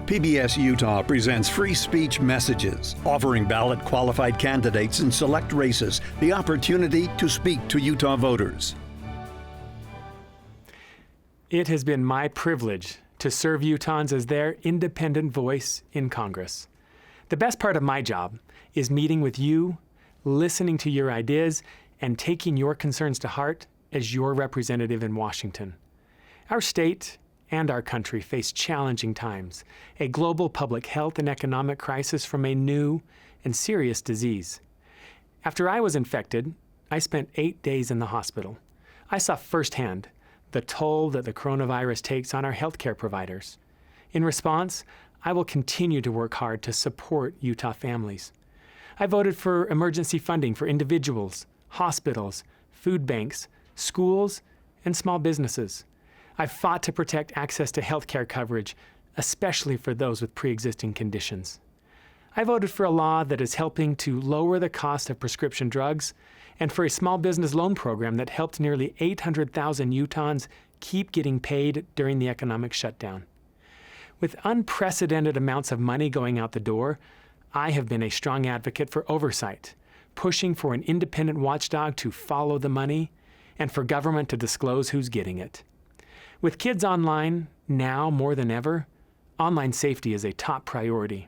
PBS Utah presents free speech messages, offering ballot qualified candidates in select races the opportunity to speak to Utah voters. It has been my privilege to serve Utahns as their independent voice in Congress. The best part of my job is meeting with you, listening to your ideas, and taking your concerns to heart as your representative in Washington. Our state and our country face challenging times, a global public health and economic crisis from a new and serious disease. After I was infected, I spent 8 days in the hospital. I saw firsthand the toll that the coronavirus takes on our healthcare providers. In response, I will continue to work hard to support Utah families. I voted for emergency funding for individuals, hospitals, food banks, schools, and small businesses. I've fought to protect access to healthcare coverage, especially for those with pre-existing conditions. I voted for a law that is helping to lower the cost of prescription drugs and for a small business loan program that helped nearly 800,000 Utahns keep getting paid during the economic shutdown. With unprecedented amounts of money going out the door, I have been a strong advocate for oversight, pushing for an independent watchdog to follow the money and for government to disclose who's getting it. With kids online, now more than ever, online safety is a top priority.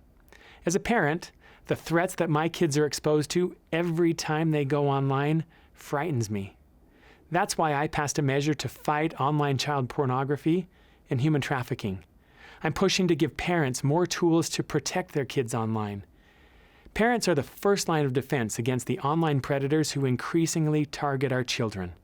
As a parent, the threats that my kids are exposed to every time they go online frightens me. That's why I passed a measure to fight online child pornography and human trafficking. I'm pushing to give parents more tools to protect their kids online. Parents are the first line of defense against the online predators who increasingly target our children.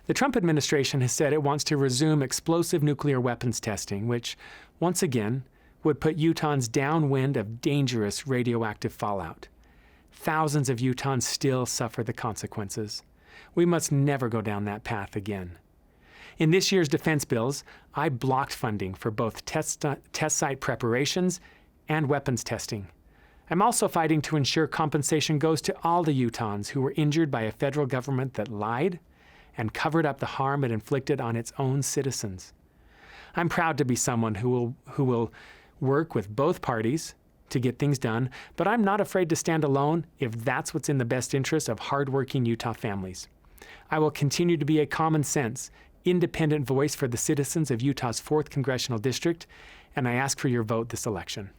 The Trump administration has said it wants to resume explosive nuclear weapons testing, which, once again, would put Utahns downwind of dangerous radioactive fallout. Thousands of Utahns still suffer the consequences. We must never go down that path again. In this year's defense bills, I blocked funding for both test site preparations and weapons testing. I'm also fighting to ensure compensation goes to all the Utahns who were injured by a federal government that lied and covered up the harm it inflicted on its own citizens. I'm proud to be someone who will work with both parties to get things done, but I'm not afraid to stand alone if that's what's in the best interest of hardworking Utah families. I will continue to be a common sense, independent voice for the citizens of Utah's 4th Congressional District, and I ask for your vote this election.